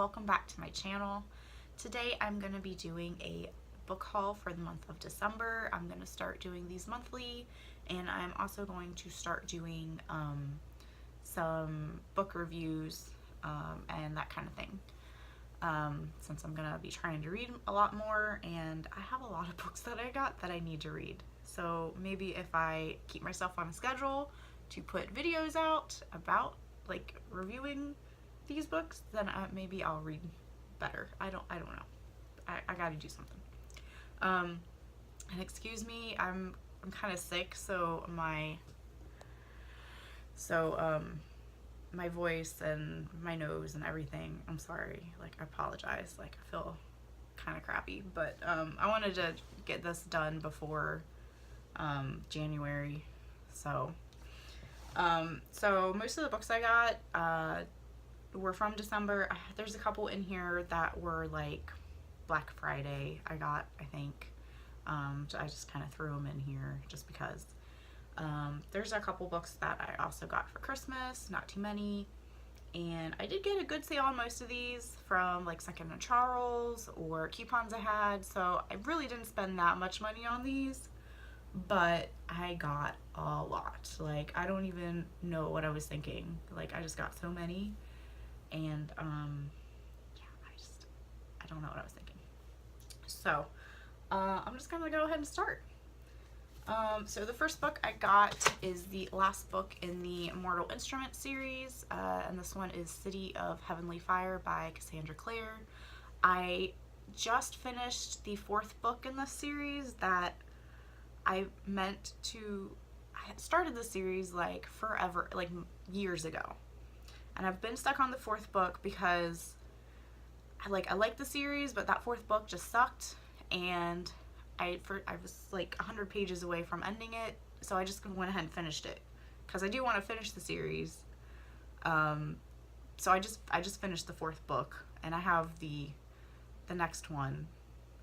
welcome back to my channel. Today I'm going to be doing a book haul for the month of December. I'm going to start doing these monthly, and I'm also going to start doing some book reviews and that kind of thing. Since I'm going to be trying to read a lot more, and I have a lot of books that I got that I need to read. So maybe if I keep myself on a schedule to put videos out about like reviewing these books, then maybe I'll read better. I don't know. I gotta do something. And excuse me, I'm kind of sick, so my voice and my nose and everything, I'm sorry. Like, I apologize. Like, I feel kind of crappy, but I wanted to get this done before January. So most of the books I got were from December. There's a couple in here that were like Black Friday I got, I think. So I just kind of threw them in here just because. There's a couple books that I also got for Christmas, not too many. And I did get a good sale on most of these from like Second and Charles or coupons I had. So I really didn't spend that much money on these, but I got a lot. Like, I don't even know what I was thinking. Like, I just got so many. And yeah, I don't know what I was thinking. So I'm just gonna go ahead and start. So the first book I got is the last book in the Mortal Instrument series, and this one is City of Heavenly Fire by Cassandra Clare. I just finished the fourth book in this series that I started the series like forever, like years ago. And I've been stuck on the fourth book because I like the series, but that fourth book just sucked, and I was like 100 pages away from ending it, so I just went ahead and finished it because I do want to finish the series. So I just finished the fourth book, and I have the next one.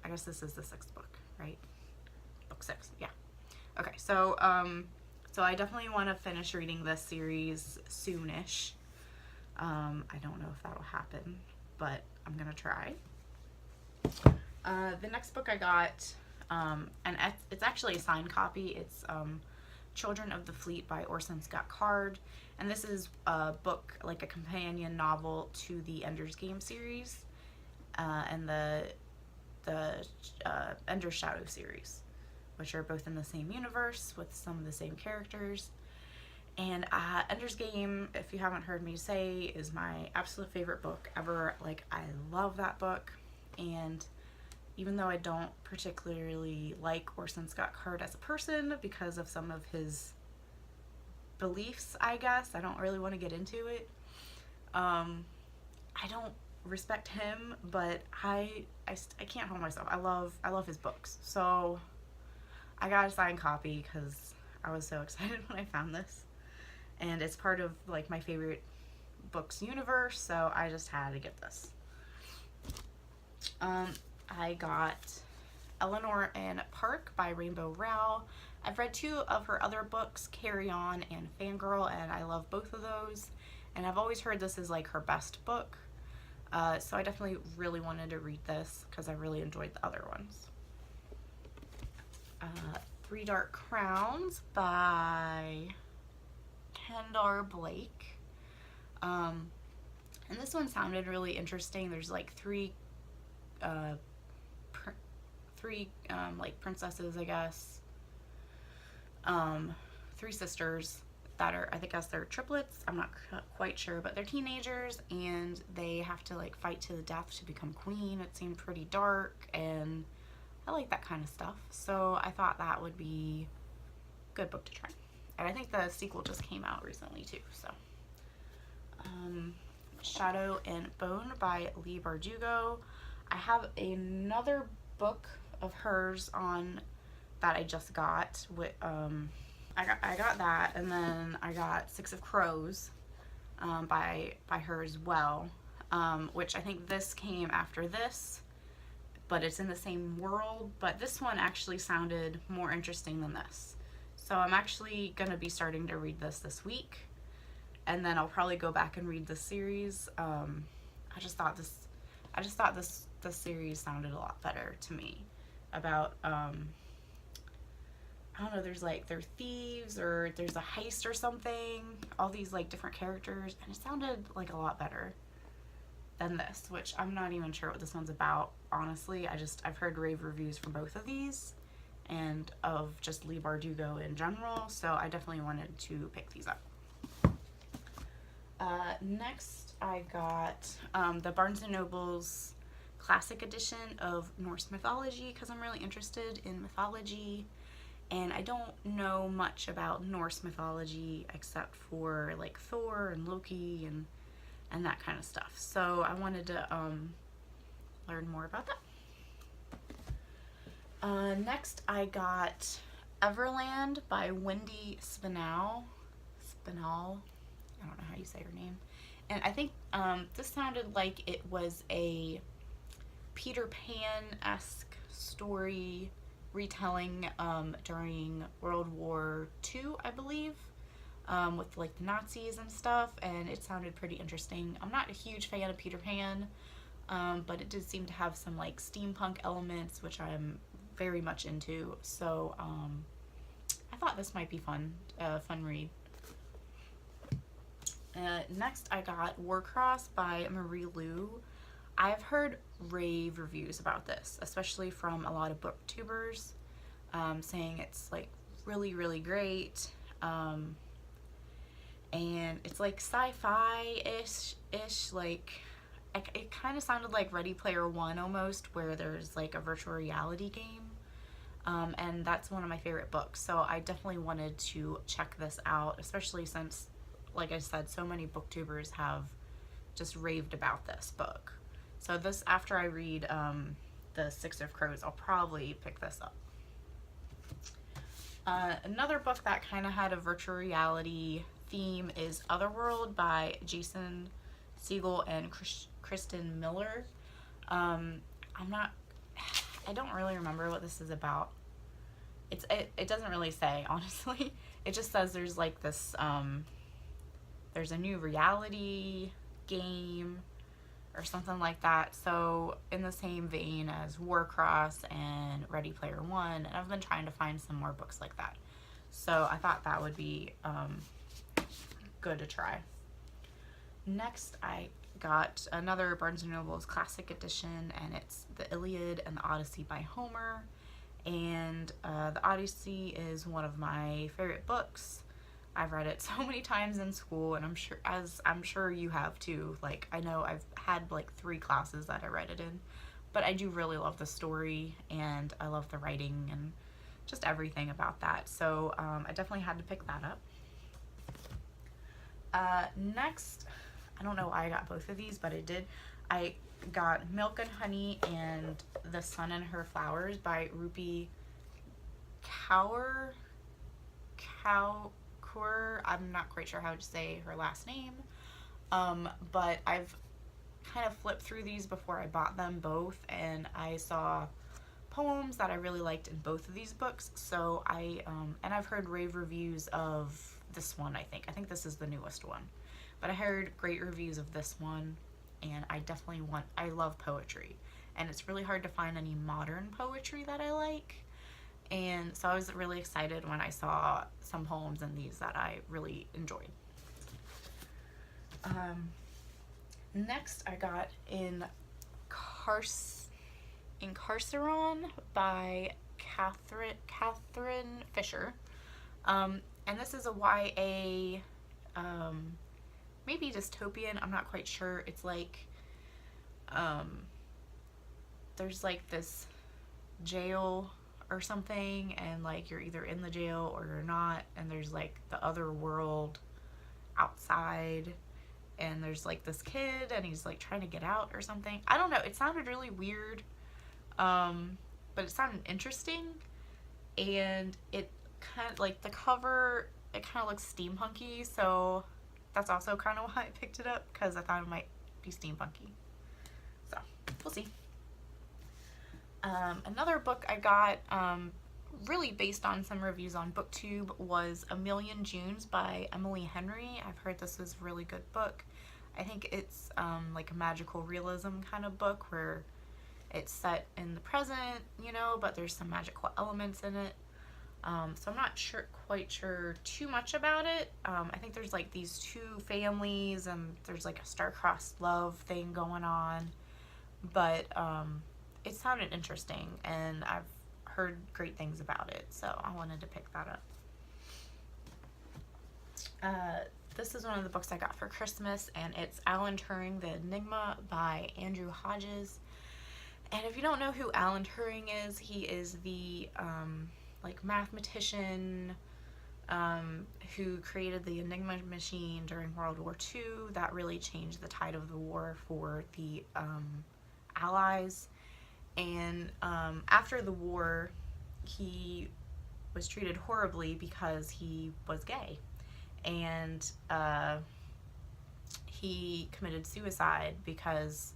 I guess this is the sixth book, right? Book 6, yeah. Okay, so I definitely want to finish reading this series soonish. I don't know if that'll happen, but I'm gonna try. The next book I got, and it's actually a signed copy. It's Children of the Fleet by Orson Scott Card, and this is a book, like a companion novel to the Ender's Game series, and the Ender's Shadow series, which are both in the same universe with some of the same characters. And Ender's Game, if you haven't heard me say, is my absolute favorite book ever. Like, I love that book, and even though I don't particularly like Orson Scott Card as a person because of some of his beliefs, I guess, I don't really want to get into it. I don't respect him, but I can't hold myself. I love his books. So I got a signed copy because I was so excited when I found this. And it's part of like my favorite books universe, so I just had to get this. I got Eleanor and Park by Rainbow Rowell. I've read 2 of her other books, Carceron and Fangirl, and I love both of those. And I've always heard this is like her best book. So I definitely really wanted to read this because I really enjoyed the other ones. Three Dark Crowns by Kendar Blake. And this one sounded really interesting. There's like three like princesses, I guess. 3 sisters that are, I think they're triplets. I'm not quite sure, but they're teenagers and they have to like fight to the death to become queen. It seemed pretty dark, and I like that kind of stuff. So I thought that would be a good book to try. And I think the sequel just came out recently too, so. Shadow and Bone by Leigh Bardugo. I have another book of hers on that I just got. I got that, and then I got Six of Crows by her as well, which I think this came after this, but it's in the same world. But this one actually sounded more interesting than this. So I'm actually going to be starting to read this week, and then I'll probably go back and read the series. I just thought this I just thought this series sounded a lot better to me. About I don't know, they're thieves, or there's a heist or something, all these like different characters, and it sounded like a lot better than this, which I'm not even sure what this one's about, honestly. I've heard rave reviews for both of these and of just Leigh Bardugo in general, so I definitely wanted to pick these up. Next I got the Barnes & Noble's Classic Edition of Norse Mythology, because I'm really interested in mythology, and I don't know much about Norse mythology except for like Thor and Loki and that kind of stuff. So I wanted to learn more about that. Next I got Everland by Wendy Spinall. I don't know how you say her name. And I think this sounded like it was a Peter Pan-esque story retelling during World War II, I believe, with like the Nazis and stuff, and it sounded pretty interesting. I'm not a huge fan of Peter Pan, but it did seem to have some like steampunk elements, which I'm very much into, so I thought this might be fun read. Next I got Warcross by Marie Lu. I've heard rave reviews about this, especially from a lot of booktubers, saying it's like really, really great, and it's like sci-fi-ish, like it kind of sounded like Ready Player One almost, where there's like a virtual reality game, and that's one of my favorite books, so I definitely wanted to check this out, especially since, like I said, so many booktubers have just raved about this book. So this, after I read the Six of Crows, I'll probably pick this up. Another book that kind of had a virtual reality theme is Otherworld by Jason Segel and Kristen Miller. I don't really remember what this is about. It doesn't really say, honestly. It just says there's like this, there's a new reality game or something like that, so in the same vein as Warcross and Ready Player One, and I've been trying to find some more books like that, so I thought that would be good to try. Next I got another Barnes & Noble's Classic Edition, and it's the Iliad and the Odyssey by Homer, and the Odyssey is one of my favorite books. I've read it so many times in school, and I'm sure you have too. Like, I know I've had like 3 classes that I read it in, but I do really love the story, and I love the writing and just everything about that. So I definitely had to pick that up. Next, I don't know why I got both of these, but I did. I got Milk and Honey and The Sun and Her Flowers by Rupi Kaur. I'm not quite sure how to say her last name, but I've kind of flipped through these before I bought them both, and I saw poems that I really liked in both of these books, so and I've heard rave reviews of this one. I think this is the newest one, but I heard great reviews of this one, and I love poetry, and it's really hard to find any modern poetry that I like. And so I was really excited when I saw some poems in these that I really enjoyed. Next I got in Carceron by Catherine Fisher. And this is a YA, maybe dystopian, I'm not quite sure. It's like, there's like this jail or something, and like you're either in the jail or you're not, and there's like the other world outside, and there's like this kid and he's like trying to get out or something. I don't know, it sounded really weird, but it sounded interesting, and it kind of like the cover, it kind of looks steampunky, so that's also kind of why I picked it up, because I thought it might be steampunky. So we'll see. Another book I got, really based on some reviews on BookTube, was A Million Junes by Emily Henry. I've heard this is a really good book. I think it's like a magical realism kind of book where it's set in the present, you know, but there's some magical elements in it. So I'm not quite sure too much about it. I think there's like these two families and there's like a star-crossed love thing going on. But it sounded interesting and I've heard great things about it, so I wanted to pick that up. This is one of the books I got for Christmas, and it's Alan Turing, The Enigma by Andrew Hodges. And if you don't know who Alan Turing is, he is the like mathematician who created the Enigma machine during World War II. That really changed the tide of the war for the Allies. And after the war, he was treated horribly because he was gay. And he committed suicide because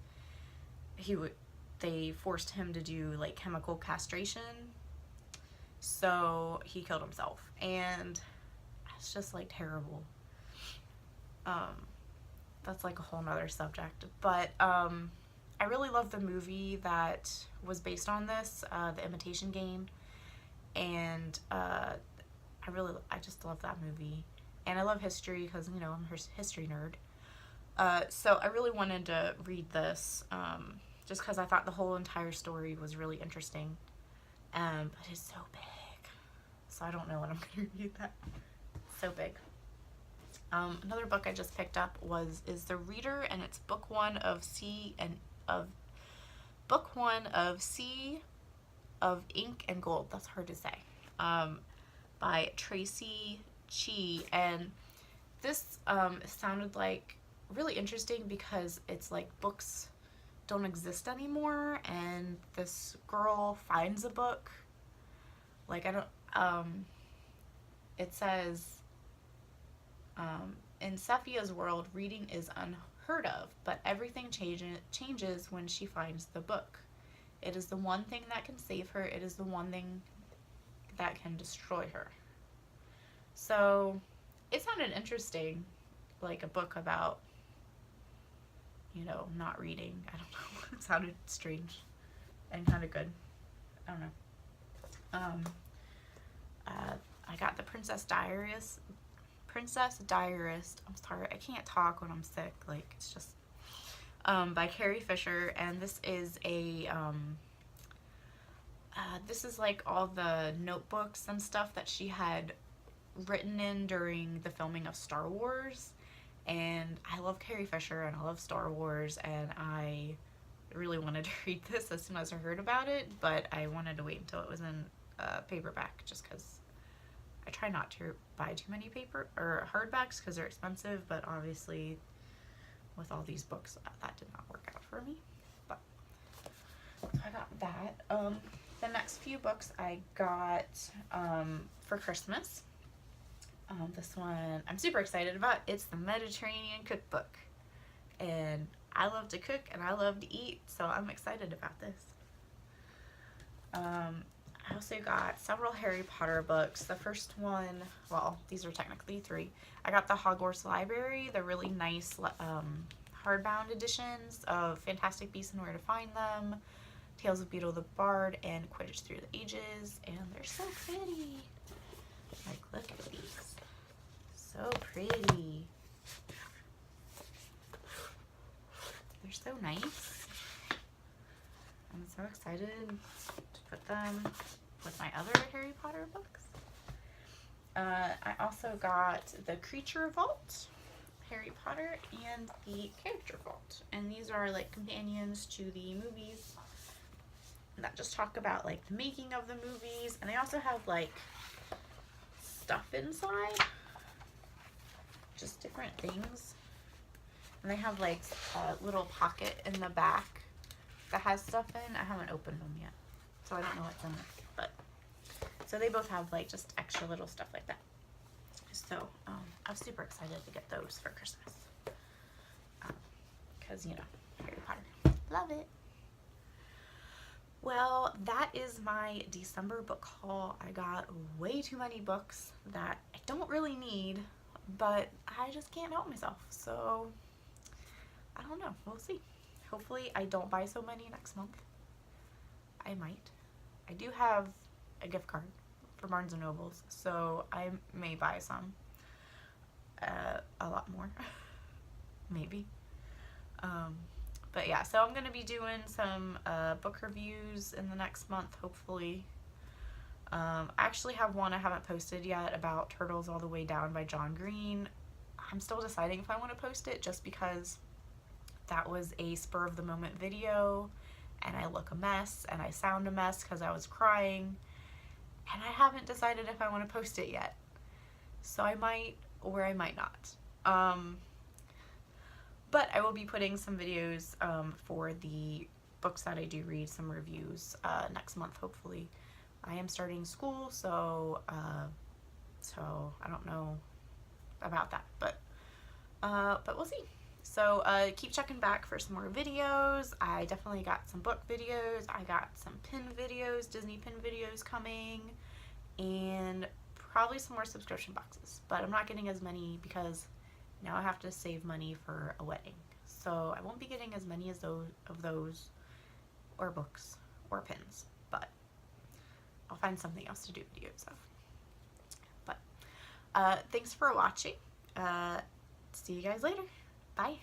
they forced him to do like chemical castration. So he killed himself, and it's just like terrible. That's like a whole nother subject, but I really love the movie that was based on this, The Imitation Game, and I just love that movie. And I love history because, you know, I'm a history nerd. So I really wanted to read this just because I thought the whole entire story was really interesting. But it's so big. So I don't know when I'm going to read that. So big. Another book I just picked up is The Reader, and it's book one of Sea of Ink and Gold. That's hard to say. By Tracy Chi, and this sounded like really interesting because it's like books don't exist anymore, and this girl finds a book. Like, I don't, it says, in Sephia's world, reading is unheard of, but everything changes when she finds the book. It is the one thing that can save her. It is the one thing that can destroy her. So it sounded interesting, like a book about, you know, not reading. I don't know. It sounded strange and kind of good. I don't know. I got the Princess Diaries. I'm sorry, I can't talk when I'm sick. Like, it's just by Carrie Fisher, and this is a this is like all the notebooks and stuff that she had written in during the filming of Star Wars. And I love Carrie Fisher and I love Star Wars, and I really wanted to read this as soon as I heard about it, but I wanted to wait until it was in paperback, just because I try not to buy too many paper or hardbacks because they're expensive, but obviously with all these books that did not work out for me. But so I got that. The next few books I got for Christmas. This one I'm super excited about. It's the Mediterranean Cookbook, and I love to cook and I love to eat, so I'm excited about this. I also got several Harry Potter books. The first one, well, these are technically three. I got the Hogwarts Library, the really nice hardbound editions of Fantastic Beasts and Where to Find Them, Tales of Beetle the Bard, and Quidditch Through the Ages, and they're so pretty. Like, look at these. So pretty. They're so nice. I'm so excited to put them with my other Harry Potter books. I also got the Creature Vault, Harry Potter, and the Character Vault. And these are like companions to the movies that just talk about like the making of the movies. And they also have like stuff inside, just different things. And they have like a little pocket in the back that has stuff in. I haven't opened them yet, so I don't know what's in it. But so they both have like just extra little stuff like that. So I was super excited to get those for Christmas. Because, you know, Harry Potter. Love it. Well, that is my December book haul. I got way too many books that I don't really need, but I just can't help myself. So I don't know. We'll see. Hopefully I don't buy so many next month. I might. I do have a gift card for Barnes & Nobles, so I may buy some. A lot more. Maybe. But yeah, so I'm going to be doing some book reviews in the next month, hopefully. I actually have one I haven't posted yet about Turtles All the Way Down by John Green. I'm still deciding if I want to post it just because that was a spur of the moment video and I look a mess and I sound a mess because I was crying, and I haven't decided if I want to post it yet. So I might, or I might not. But I will be putting some videos for the books that I do read, some reviews next month, hopefully. I am starting school, so I don't know about that, but we'll see. So keep checking back for some more videos. I definitely got some book videos. I got some pin videos, Disney pin videos coming, and probably some more subscription boxes. But I'm not getting as many because now I have to save money for a wedding. So I won't be getting as many as those or books or pins, but I'll find something else to do videos of. But thanks for watching. See you guys later. Bye.